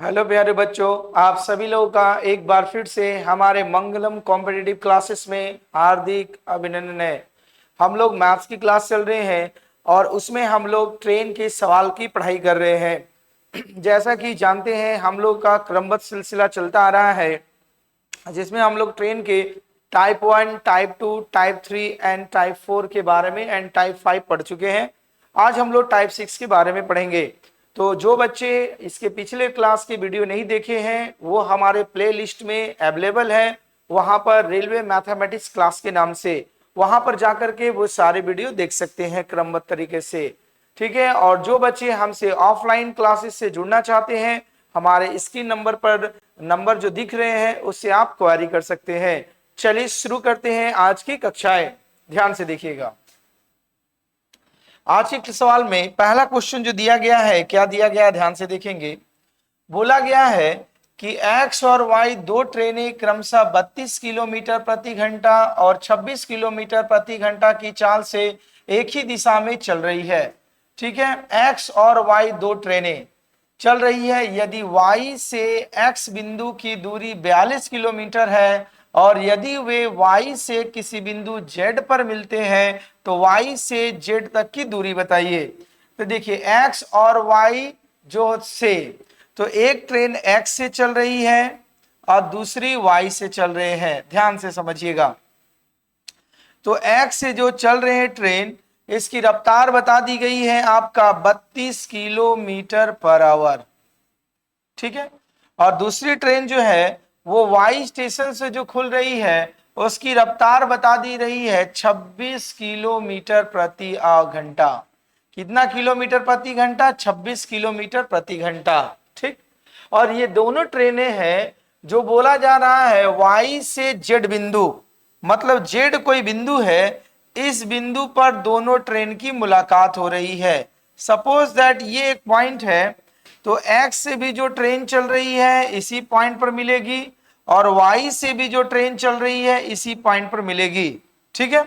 Hello प्यारे बच्चों, आप सभी लोगों का एक बार फिर से हमारे मंगलम कॉम्पिटिटिव क्लासेस में हार्दिक अभिनंदन है। हम लोग मैथ्स की क्लास चल रहे हैं और उसमें हम लोग ट्रेन के सवाल की पढ़ाई कर रहे हैं। जैसा कि जानते हैं, हम लोग का क्रमबद्ध सिलसिला चलता आ रहा है जिसमें हम लोग ट्रेन के type 1, type 2, type 3 and type 4 के बारे में एंड टाइप 5 पढ़ चुके हैं। आज हम लोग टाइप 6 के बारे में पढ़ेंगे। तो जो बच्चे इसके पिछले क्लास के वीडियो नहीं देखे हैं वो हमारे प्ले लिस्ट में अवेलेबल है, वहां पर रेलवे मैथमेटिक्स क्लास के नाम से, वहां पर जाकर के वो सारे वीडियो देख सकते हैं क्रमबद्ध तरीके से। ठीक है। और जो बच्चे हमसे ऑफलाइन क्लासेस से जुड़ना चाहते हैं, हमारे स्क्रीन नंबर पर नंबर जो दिख रहे हैं उससे आप क्वेरी कर सकते हैं। चलिए शुरू करते हैं आज की कक्षाएं। ध्यान से देखिएगा। आज के सवाल में पहला क्वेश्चन जो दिया गया है, क्या दिया गया है ध्यान से देखेंगे। बोला गया है कि एक्स और वाई दो ट्रेनें क्रमशः 32 किलोमीटर प्रति घंटा और 26 किलोमीटर प्रति घंटा की चाल से एक ही दिशा में चल रही है। ठीक है। एक्स और वाई दो ट्रेनें चल रही है। यदि y से x बिंदु की दूरी 42 किलोमीटर है और यदि वे y से किसी बिंदु z पर मिलते हैं तो y से z तक की दूरी बताइए। तो देखिए x और y जो से, तो एक ट्रेन x से चल रही है और दूसरी y से चल रहे हैं। ध्यान से समझिएगा। तो x से जो चल रहे हैं ट्रेन, इसकी रफ्तार बता दी गई है आपका 32 किलोमीटर पर आवर। ठीक है। और दूसरी ट्रेन जो है वो वाई स्टेशन से जो खुल रही है उसकी रफ्तार बता दी रही है 26 किलोमीटर प्रति घंटा। कितना किलोमीटर प्रति घंटा? 26 किलोमीटर प्रति घंटा। ठीक। और ये दोनों ट्रेनें हैं जो बोला जा रहा है वाई से जेड बिंदु, मतलब जेड कोई बिंदु है, इस बिंदु पर दोनों ट्रेन की मुलाकात हो रही है। सपोज दैट ये एक पॉइंट है, तो x से भी जो ट्रेन चल रही है इसी पॉइंट पर मिलेगी और y से भी जो ट्रेन चल रही है इसी पॉइंट पर मिलेगी। ठीक है।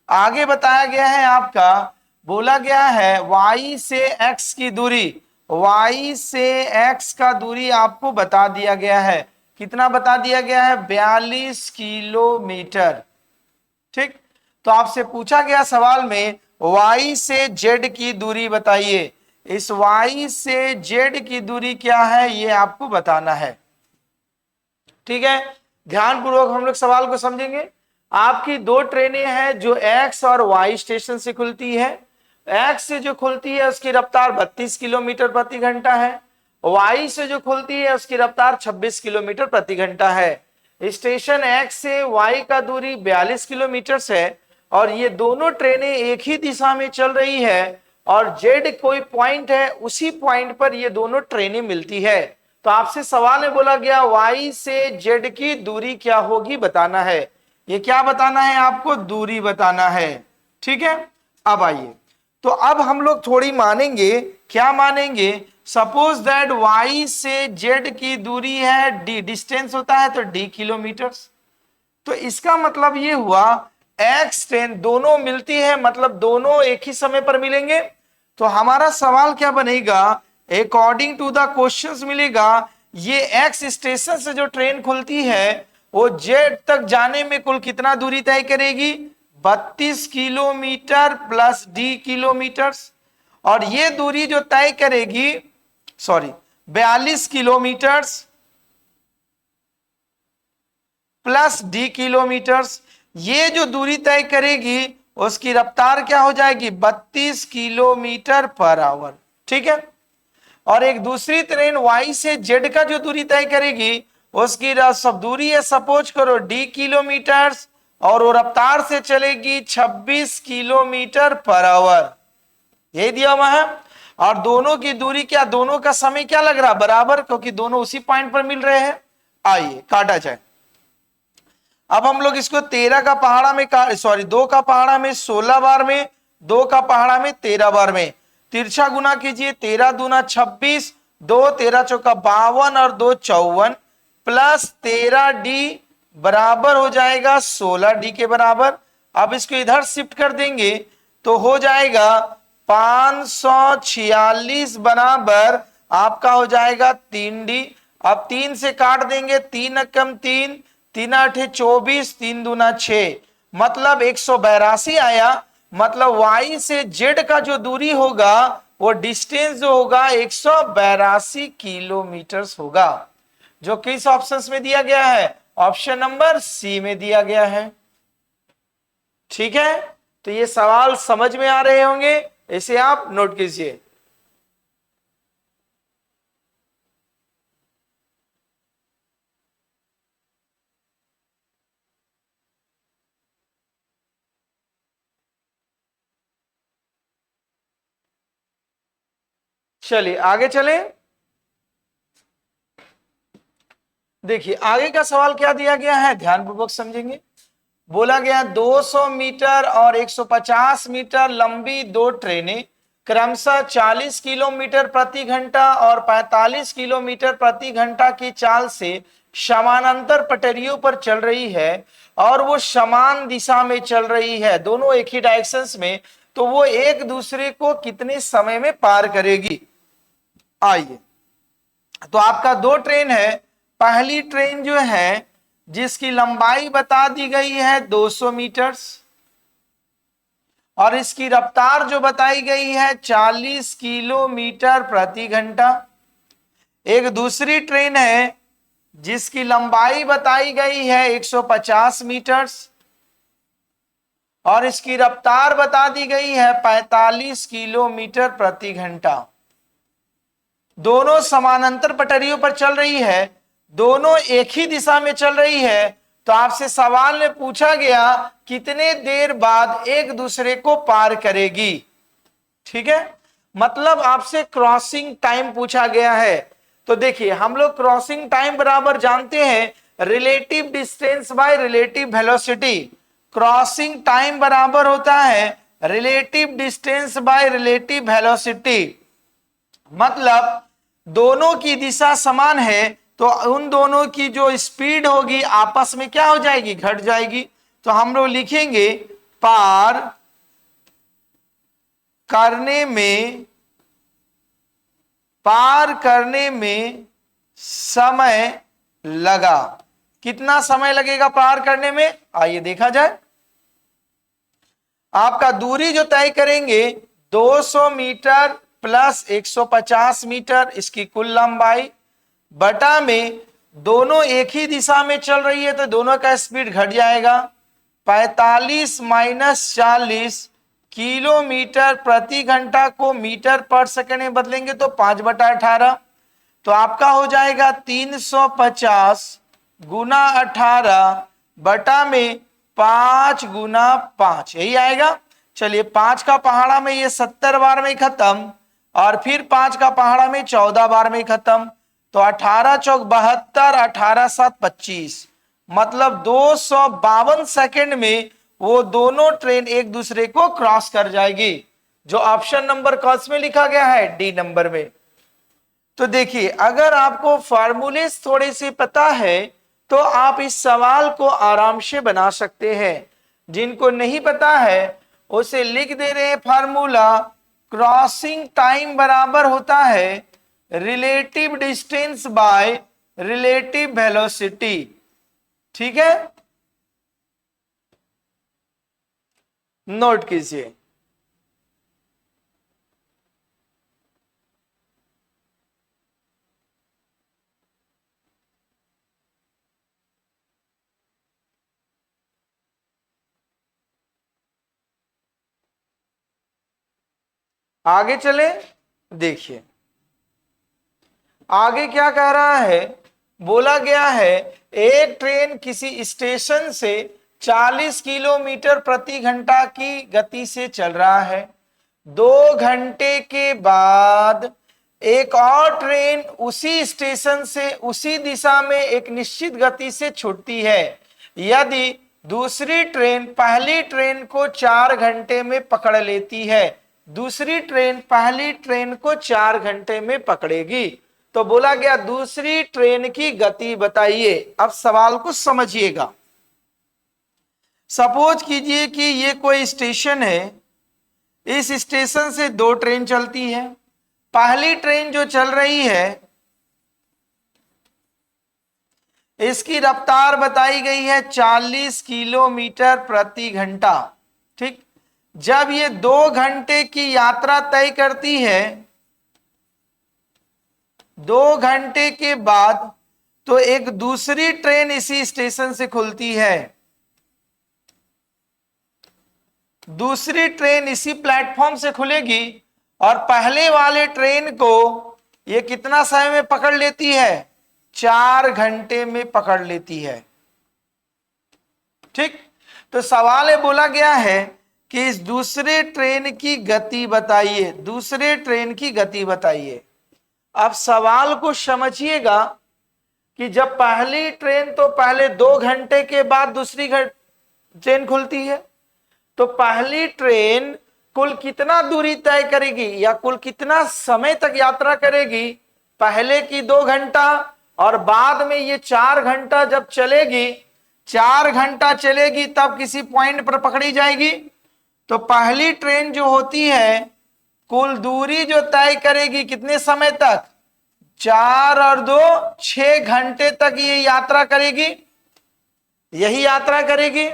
आगे बताया गया है आपका, बोला गया है y से x की दूरी, y से x का दूरी आपको बता दिया गया है। कितना बता दिया गया है? 42 किलोमीटर। ठीक। तो आपसे पूछा गया सवाल में y से z की दूरी बताइए। इस y से z की दूरी क्या है ये आपको बताना है। ठीक है। ध्यानपूर्वक हम लोग सवाल को समझेंगे। आपकी दो ट्रेनें हैं जो x और y स्टेशन से खुलती है। x से जो खुलती है उसकी रफ्तार 32 किलोमीटर प्रति घंटा है, y से जो खुलती है उसकी रफ्तार 26 किलोमीटर प्रति घंटा है। स्टेशन x से y का दूरी 42 किलोमीटर है और ये दोनों ट्रेनें एक ही दिशा में चल रही है और z कोई पॉइंट है, उसी पॉइंट पर ये दोनों ट्रेनें मिलती है। तो आपसे सवाल में बोला गया y से z की दूरी क्या होगी बताना है। ये क्या बताना है आपको? दूरी बताना है। ठीक है। अब आइए, तो अब हम लोग थोड़ी मानेंगे। क्या मानेंगे? सपोज दैट y से z की दूरी है d, डिस्टेंस होता है तो d किलोमीटर्स। तो इसका मतलब ये हुआ x ट्रेन दोनों मिलती है, मतलब दोनों एक ही समय पर मिलेंगे। तो हमारा सवाल क्या बनेगा? अकॉर्डिंग टू द क्वेश्चंस मिलेगा ये x स्टेशन से जो ट्रेन खुलती है वो z तक जाने में कुल कितना दूरी तय करेगी? 32 किलोमीटर प्लस d किलोमीटर्स। और ये दूरी जो तय करेगी, 42 किलोमीटर्स प्लस d किलोमीटर्स, ये जो दूरी तय करेगी उसकी रफ्तार क्या हो जाएगी? 32 किलोमीटर पर आवर। ठीक है। और एक दूसरी ट्रेन y से z का जो दूरी तय करेगी उसकी सब दूरी है, सपोज करो d किलोमीटर्स, और वो रफ्तार से चलेगी 26 किलोमीटर पर आवर। यही दिया हुआ है। और दोनों की दूरी क्या, दोनों का समय क्या लग रहा? बराबर, क्योंकि दोनों उसी पॉइंट पर मिल रहे हैं। आइए काटा जाए। अब हम लोग इसको 13 का पहाड़ा में 2 का पहाड़ा में 16 बार में, 2 का पहाड़ा में 13 बार में तिरछा गुना कीजिए। 13 दूना 26, 2 13 चौका 52 और 2 54 प्लस 13d बराबर हो जाएगा 16d के बराबर। अब इसको इधर शिफ्ट कर देंगे तो हो जाएगा 546 बराबर आपका हो जाएगा 3D। अब 3 से काट देंगे, 3 एकम 3, 3 आठे 24, 3 दूना 6, मतलब 182 आया। मतलब y से z का जो दूरी होगा वो डिस्टेंस जो होगा 182 किलोमीटर होगा, जो किस ऑप्शन में दिया गया है? ऑप्शन नंबर सी में दिया गया है। ठीक है, तो ये सवाल समझ में आ रहे होंगे, इसे आप नोट कीजिए। चलिए आगे चले। देखिए आगे का सवाल क्या दिया गया है, ध्यानपूर्वक समझेंगे। बोला गया 200 मीटर और 150 मीटर लंबी दो ट्रेनें क्रमशः 40 किलोमीटर प्रति घंटा और 45 किलोमीटर प्रति घंटा की चाल से समानांतर पटरियों पर चल रही है और वो समान दिशा में चल रही है, दोनों एक ही डायरेक्शंस में, तो वो एक दूसरे को कितने समय में पार करेगी? आइए, तो आपका दो ट्रेन है। पहली ट्रेन जो है जिसकी लंबाई बता दी गई है 200 मीटर और इसकी रफ्तार जो बताई गई है 40 किलोमीटर प्रति घंटा। एक दूसरी ट्रेन है जिसकी लंबाई बताई गई है 150 मीटर और इसकी रफ्तार बता दी गई है 45 किलोमीटर प्रति घंटा। दोनों समानांतर पटरियों पर चल रही है, दोनों एक ही दिशा में चल रही है। तो आपसे सवाल में पूछा गया कितने देर बाद एक दूसरे को पार करेगी। ठीक है, मतलब आपसे क्रॉसिंग टाइम पूछा गया है। तो देखिए हम लोग क्रॉसिंग टाइम बराबर जानते हैं relative distance by relative velocity. Crossing time बराबर होता है relative distance by relative velocity. मतलब दोनों की दिशा समान है तो उन दोनों की जो स्पीड होगी आपस में क्या हो जाएगी? घट जाएगी। तो हम लोग लिखेंगे पार करने में समय लगा। कितना समय लगेगा पार करने में? आइए देखा जाए। आपका दूरी जो तय करेंगे 200 मीटर प्लस 150 मीटर, इसकी कुल लंबाई बटा में दोनों एक ही दिशा में चल रही है तो दोनों का स्पीड घट जाएगा। 45 माइनस 40 किलोमीटर प्रति घंटा को मीटर पर सेकंड में बदलेंगे तो 5/18, तो आपका हो जाएगा 350 गुना 18 बटा में 5 गुना 5, यही आएगा। चलिए 5 का पहाड़ा में ये 70 बार में खत्म और फिर 5 का पहाड़ा में 14 बार में खत्म, तो 18 चौक 72, 18 7 25, मतलब 252 सेकंड में वो दोनों ट्रेन एक दूसरे को क्रॉस कर जाएगी, जो ऑप्शन नंबर कौन में लिखा गया है? डी नंबर में। तो देखिए अगर आपको फार्मूले थोड़े से पता है तो आप इस सवाल को आराम से बना सकते हैं। जिनको नहीं पता है उसे लिख दे रहे हैं फार्मूला, क्रॉसिंग टाइम बराबर होता है relative distance by relative velocity. ठीक है, नोट कीजिए। आगे चले, देखिए आगे क्या कह रहा है। बोला गया है एक ट्रेन किसी स्टेशन से 40 किलोमीटर प्रति घंटा की गति से चल रहा है। 2 घंटे के बाद एक और ट्रेन उसी स्टेशन से उसी दिशा में एक निश्चित गति से छूटती है। यदि दूसरी ट्रेन पहली ट्रेन को 4 घंटे में पकड़ लेती है, दूसरी ट्रेन पहली ट्रेन को 4 घंटे में पकड़ेगी, तो बोला गया दूसरी ट्रेन की गति बताइए। अब सवाल को समझिएगा। सपोज कीजिए कि ये कोई स्टेशन है, इस स्टेशन से 2 ट्रेन चलती है, पहली ट्रेन जो चल रही है इसकी रफ्तार बताई गई है 40 किलोमीटर प्रति घंटा। ठीक, जब ये 2 घंटे की यात्रा तय करती है, 2 घंटे के बाद तो एक दूसरी ट्रेन इसी स्टेशन से खुलती है, दूसरी ट्रेन इसी प्लेटफॉर्म से खुलेगी और पहले वाले ट्रेन को ये कितना समय में पकड़ लेती है? 4 घंटे में पकड़ लेती है। ठीक, तो सवाल है, बोला गया है कि इस दूसरे ट्रेन की गति बताइए, दूसरे ट्रेन की गति बताइए। अब सवाल को समझिएगा कि जब पहली ट्रेन तो पहले 2 घंटे के बाद दूसरी ट्रेन खुलती है, तो पहली ट्रेन कुल कितना दूरी तय करेगी या कुल कितना समय तक यात्रा करेगी? पहले की 2 घंटा और बाद में ये 4 घंटा जब चलेगी, 4 घंटा चलेगी तब किसी पॉइंट पर पकड़ी जाएगी। तो पहली ट्रेन जो होती है कुल दूरी जो तय करेगी कितने समय तक? 4 और 2 6 घंटे तक ये यात्रा करेगी, यही यात्रा करेगी।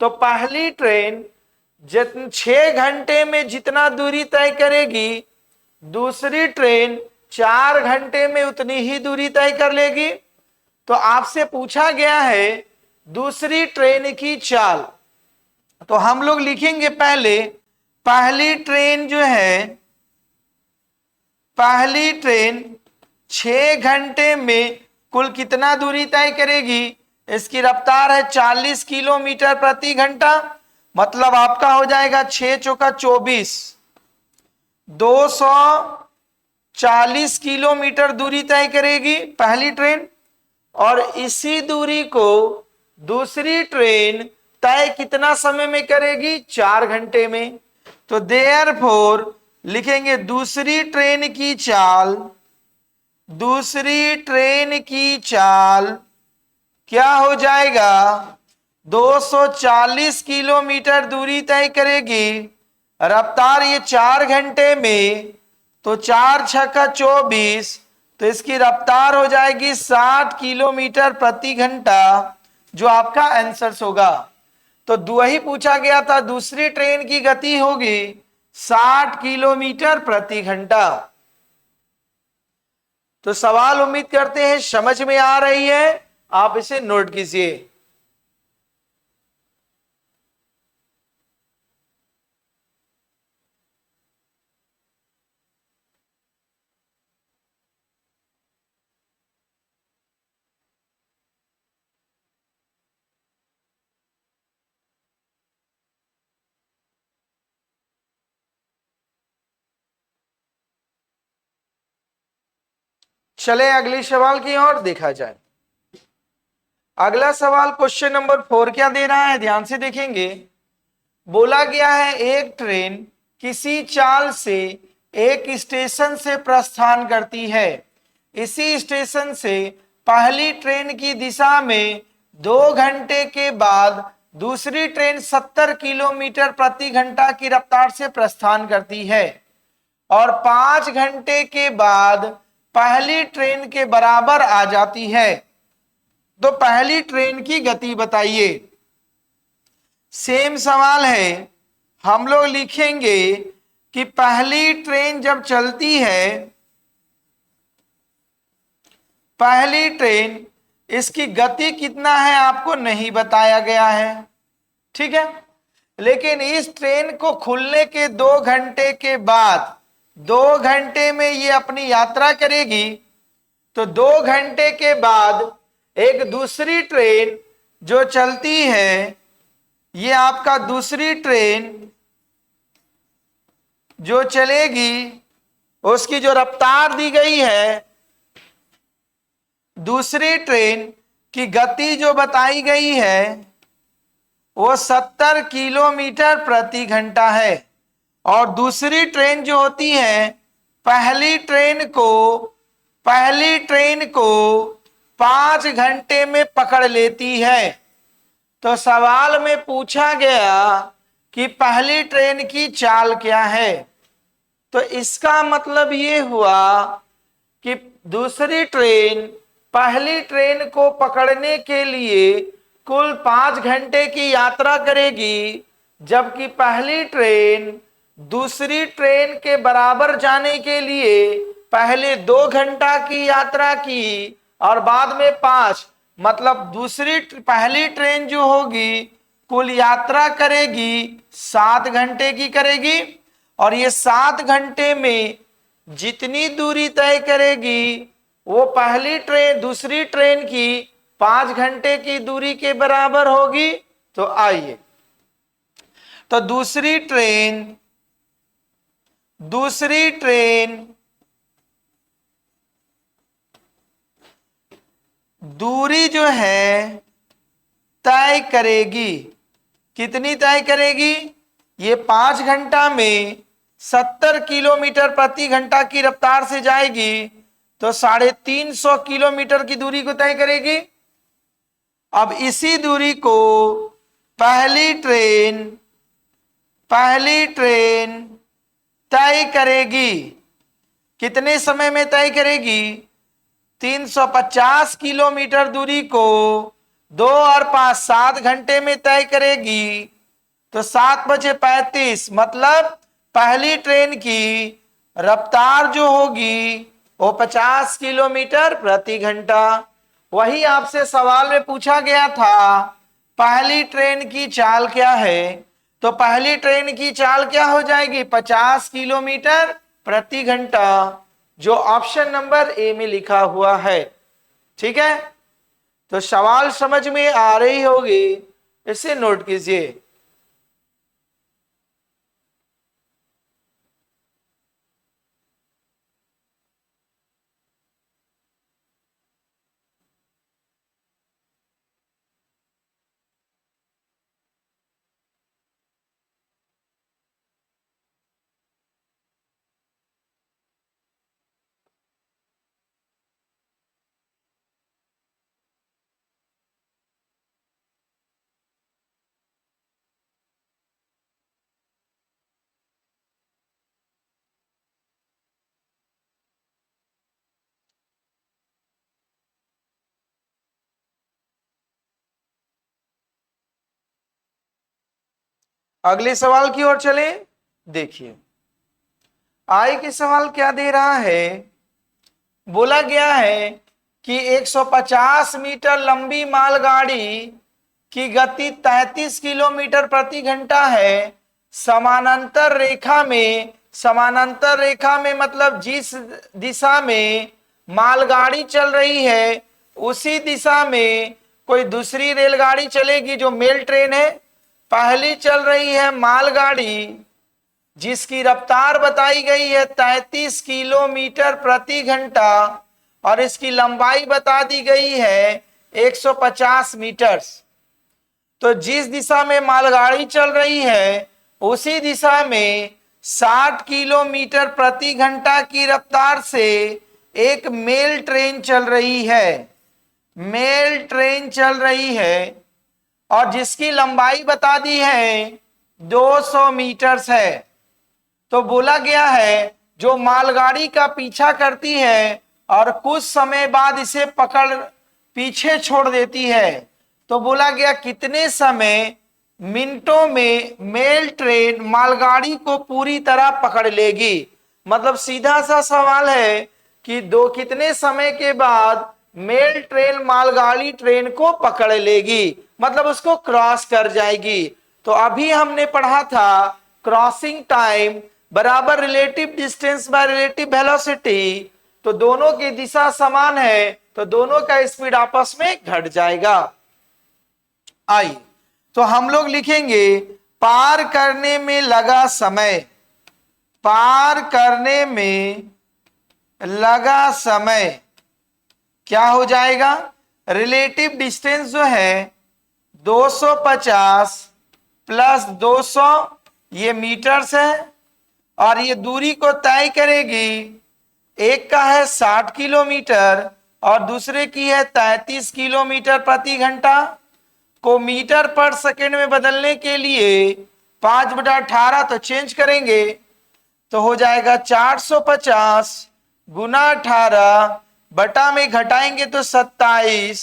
तो पहली ट्रेन 6 घंटे में जितना दूरी तय करेगी, दूसरी ट्रेन 4 घंटे में उतनी ही दूरी तय कर लेगी। तो आपसे पूछा गया है दूसरी ट्रेन की चाल, तो हम लोग लिखेंगे पहले पहली ट्रेन जो है, पहली ट्रेन 6 घंटे में कुल कितना दूरी तय करेगी? इसकी रफ्तार है 40 किलोमीटर प्रति घंटा, मतलब आपका हो जाएगा 6 चौका 24, 240 किलोमीटर दूरी तय करेगी पहली ट्रेन। और इसी दूरी को दूसरी ट्रेन तय कितना समय में करेगी? 4 घंटे में। तो देयरफॉर लिखेंगे दूसरी ट्रेन की चाल, दूसरी ट्रेन की चाल क्या हो जाएगा? 240 किलोमीटर दूरी तय करेगी, रफ्तार ये 4 घंटे में, तो 4 छक्का 24, तो इसकी रफ्तार हो जाएगी 60 किलोमीटर प्रति घंटा, जो आपका आंसर होगा। तो वही पूछा गया था, दूसरी ट्रेन की गति होगी 60 किलोमीटर प्रति घंटा। तो सवाल उम्मीद करते हैं समझ में आ रही है, आप इसे नोट कीजिए। चले अगले सवाल की ओर देखा जाए। अगला सवाल क्वेश्चन नंबर 4 क्या दे रहा है, ध्यान से देखेंगे। बोला गया है एक ट्रेन किसी चाल से एक स्टेशन से प्रस्थान करती है, इसी स्टेशन से पहली ट्रेन की दिशा में 2 घंटे के बाद दूसरी ट्रेन 70 किलोमीटर प्रति घंटा की रफ्तार से प्रस्थान करती है और 5 घंटे के बाद पहली ट्रेन के बराबर आ जाती है। तो पहली ट्रेन की गति बताइए। सेम सवाल है, हम लोग लिखेंगे कि पहली ट्रेन जब चलती है, पहली ट्रेन, इसकी गति कितना है आपको नहीं बताया गया है, ठीक है। लेकिन इस ट्रेन को खुलने के 2 घंटे के बाद, 2 घंटे में ये अपनी यात्रा करेगी, तो 2 घंटे के बाद एक दूसरी ट्रेन जो चलती है, ये आपका दूसरी ट्रेन जो चलेगी, उसकी जो रफ्तार दी गई है, दूसरी ट्रेन की गति जो बताई गई है वो 70 किलोमीटर प्रति घंटा है। और दूसरी ट्रेन जो होती है, पहली ट्रेन को 5 घंटे में पकड़ लेती है। तो सवाल में पूछा गया कि पहली ट्रेन की चाल क्या है। तो इसका मतलब ये हुआ कि दूसरी ट्रेन पहली ट्रेन को पकड़ने के लिए कुल 5 घंटे की यात्रा करेगी, जबकि पहली ट्रेन दूसरी ट्रेन के बराबर जाने के लिए पहले 2 घंटा की यात्रा की और बाद में 5। मतलब पहली ट्रेन जो होगी कुल यात्रा करेगी 7 घंटे की करेगी, और ये 7 घंटे में जितनी दूरी तय करेगी वो पहली ट्रेन दूसरी ट्रेन की 5 घंटे की दूरी के बराबर होगी। तो आइए, तो दूसरी ट्रेन दूरी जो है तय करेगी, कितनी तय करेगी? ये 5 घंटा में 70 किलोमीटर प्रति घंटा की रफ्तार से जाएगी, तो 350 किलोमीटर की दूरी को तय करेगी। अब इसी दूरी को पहली ट्रेन तय करेगी, कितने समय में तय करेगी? 350 किलोमीटर दूरी को 2 और 5 7 घंटे में तय करेगी। तो 7 बजे 35, मतलब पहली ट्रेन की रफ्तार जो होगी वो 50 किलोमीटर प्रति घंटा। वही आपसे सवाल में पूछा गया था पहली ट्रेन की चाल क्या है, तो पहली ट्रेन की चाल क्या हो जाएगी? 50 किलोमीटर प्रति घंटा, जो ऑप्शन नंबर ए में लिखा हुआ है। ठीक है, तो सवाल समझ में आ रही होगी, इसे नोट कीजिए। अगले सवाल की ओर चले। देखिए आई के सवाल क्या दे रहा है। बोला गया है कि 150 मीटर लंबी मालगाड़ी की गति 33 किलोमीटर प्रति घंटा है। समानांतर रेखा में मतलब जिस दिशा में मालगाड़ी चल रही है उसी दिशा में कोई दूसरी रेलगाड़ी चलेगी जो मेल ट्रेन है। पहली चल रही है मालगाड़ी जिसकी रफ्तार बताई गई है 33 किलोमीटर प्रति घंटा और इसकी लंबाई बता दी गई है 150 मीटर। तो जिस दिशा में मालगाड़ी चल रही है उसी दिशा में 60 किलोमीटर प्रति घंटा की रफ्तार से एक मेल ट्रेन चल रही है और जिसकी लंबाई बता दी है 200 मीटर है। तो बोला गया है जो मालगाड़ी का पीछा करती है और कुछ समय बाद इसे पकड़ पीछे छोड़ देती है, तो बोला गया कितने समय मिनटों में मेल ट्रेन मालगाड़ी को पूरी तरह पकड़ लेगी। मतलब सीधा सा सवाल है कि कितने समय के बाद मेल ट्रेन मालगाड़ी ट्रेन को पकड़ लेगी, मतलब उसको क्रॉस कर जाएगी। तो अभी हमने पढ़ा था क्रॉसिंग टाइम बराबर relative distance by relative velocity. तो दोनों की दिशा समान है तो दोनों का स्पीड आपस में घट जाएगा। आइए तो हम लोग लिखेंगे पार करने में लगा समय क्या हो जाएगा? रिलेटिव डिस्टेंस जो है 250 प्लस 200 ये मीटर्स है और ये दूरी को तय करेगी। एक का है 60 किलोमीटर और दूसरे की है 33 किलोमीटर प्रति घंटा को मीटर पर सेकेंड में बदलने के लिए 5/18 तो चेंज करेंगे तो हो जाएगा 450 गुना 18 बटा में घटाएंगे तो 27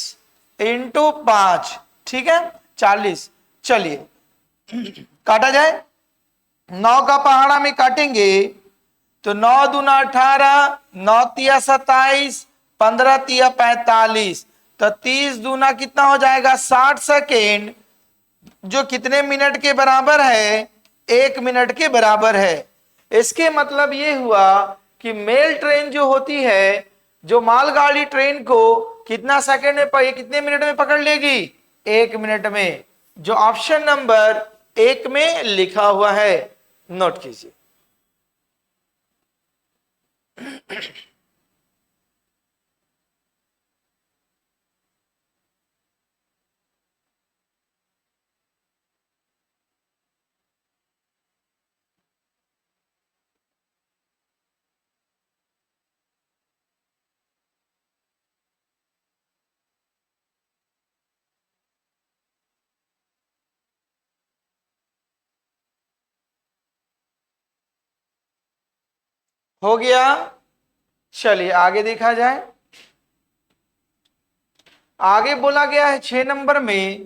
इंटू 5, ठीक है 40। चलिए काटा जाए, 9 का पहाड़ा में काटेंगे तो 9 दूना 18, 9 तिया 27, 15 तिया 45, तो 30 दूना कितना हो जाएगा 60 सेकेंड, जो कितने मिनट के बराबर है 1 मिनट के बराबर है। इसके मतलब ये हुआ कि मेल ट्रेन जो होती है, जो मालगाड़ी ट्रेन को कितना सेकंड में कितने मिनट में पकड़ लेगी 1 मिनट में, जो ऑप्शन नंबर 1 में लिखा हुआ है, नोट कीजिए। हो गया, चलिए आगे देखा जाए। आगे बोला गया है 6 नंबर में,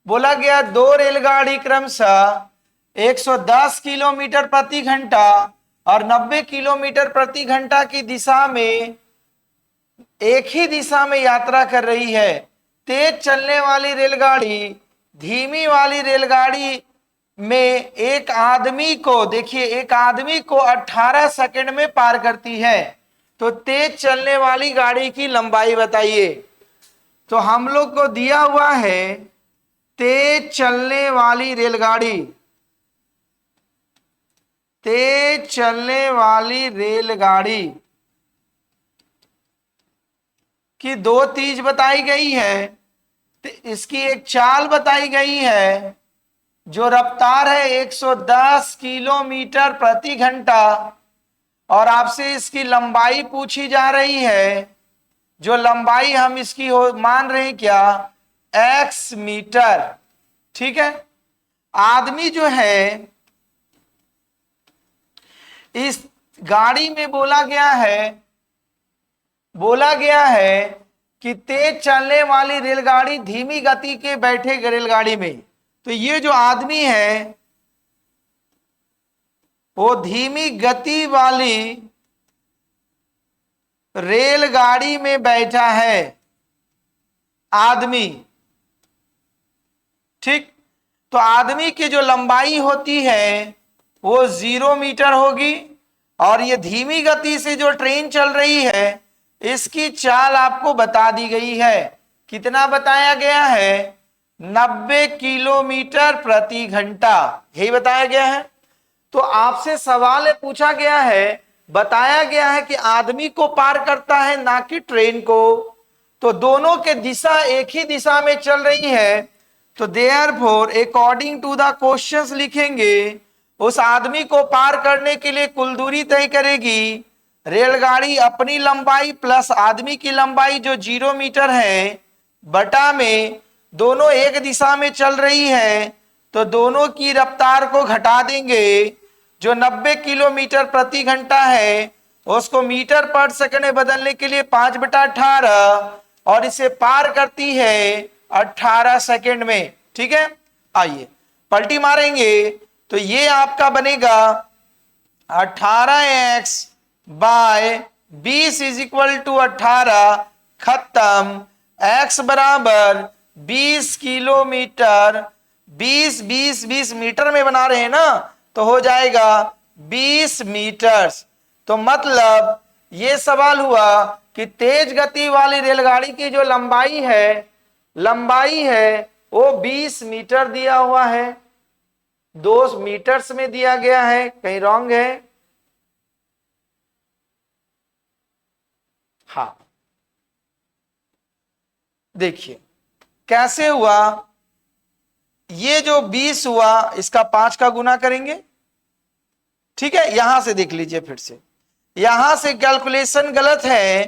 बोला गया दो रेलगाड़ी क्रमशः 110 किलोमीटर प्रति घंटा और 90 किलोमीटर प्रति घंटा की दिशा में एक ही दिशा में यात्रा कर रही है। तेज चलने वाली रेलगाड़ी धीमी वाली रेलगाड़ी में एक आदमी को, देखिए एक आदमी को 18 सेकंड में पार करती है। तो तेज चलने वाली गाड़ी की लंबाई बताइए। तो हम लोग को दिया हुआ है तेज चलने वाली रेलगाड़ी, तेज चलने वाली रेलगाड़ी की दो तीज बताई गई है, तो इसकी एक चाल बताई गई है, जो रफ्तार है 110 किलोमीटर प्रति घंटा, और आपसे इसकी लंबाई पूछी जा रही है, जो लंबाई हम इसकी मान रहे हैं क्या x मीटर, ठीक है। आदमी जो है इस गाड़ी में बोला गया है कि तेज चलने वाली रेलगाड़ी धीमी गति के बैठे रेलगाड़ी में, तो ये जो आदमी है वो धीमी गति वाली रेलगाड़ी में बैठा है आदमी, ठीक। तो आदमी की जो लंबाई होती है वो 0 मीटर होगी, और ये धीमी गति से जो ट्रेन चल रही है इसकी चाल आपको बता दी गई है। कितना बताया गया है 90 किलोमीटर प्रति घंटा, यही बताया गया है। तो आपसे सवाल पूछा गया है, बताया गया है कि आदमी को पार करता है ना कि ट्रेन को, तो दोनों के दिशा एक ही दिशा में चल रही है। तो therefore according to the questions लिखेंगे, उस आदमी को पार करने के लिए कुल दूरी तय करेगी रेलगाड़ी अपनी लंबाई प्लस आदमी की लंबाई जो 0 मीटर है, बटा में दोनों एक दिशा में चल रही है, तो दोनों की रफ्तार को घटा देंगे। जो 90 किलोमीटर प्रति घंटा है उसको मीटर पर सेकंड में बदलने के लिए 5/18, और इसे पार करती है 18 सेकंड में, ठीक है। आइए पलटी मारेंगे तो ये आपका बनेगा 18x bye 20 is equal to 18, खत्म। x बराबर 20 किलोमीटर, 20 मीटर में बना रहे हैं ना, तो हो जाएगा 20 मीटर। तो मतलब ये सवाल हुआ कि तेज गति वाली रेलगाड़ी की जो लंबाई है वो 20 मीटर दिया हुआ है, 2 मीटर्स में दिया गया है, कहीं रॉन्ग है। हाँ देखिए कैसे हुआ, ये जो 20 हुआ इसका 5 का गुना करेंगे, ठीक है। यहां से देख लीजिए फिर से, यहां से कैलकुलेशन गलत है,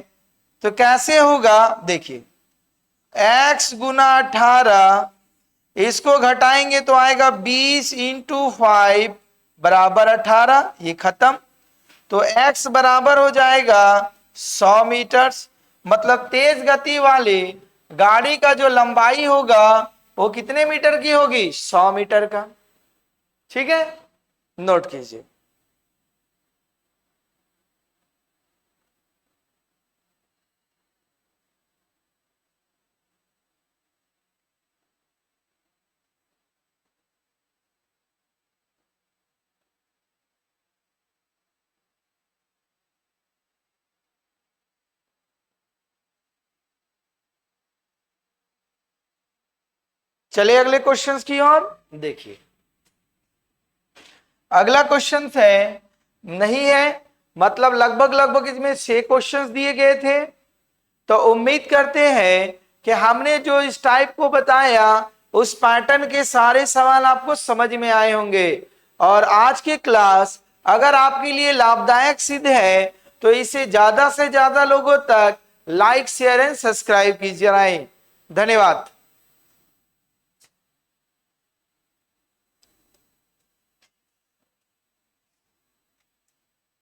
तो कैसे होगा देखिए, x गुना 18, इसको घटाएंगे तो आएगा 20 इंटू 5 बराबर 18, ये खत्म। तो x बराबर हो जाएगा 100 मीटर। मतलब तेज गति वाली गाड़ी का जो लंबाई होगा वो कितने मीटर की होगी? 100 मीटर का। ठीक है, नोट कीजिए। चलिए अगले क्वेश्चंस की ओर देखिए। अगला क्वेश्चन है, नहीं है, मतलब लगभग लगभग इसमें 6 क्वेश्चंस दिए गए थे। तो उम्मीद करते हैं कि हमने जो इस टाइप को बताया उस पैटर्न के सारे सवाल आपको समझ में आए होंगे। और आज की क्लास अगर आपके लिए लाभदायक सिद्ध है तो इसे ज्यादा से ज्यादा लोगों तक लाइक, शेयर एंड सब्सक्राइब कीजिए। धन्यवाद।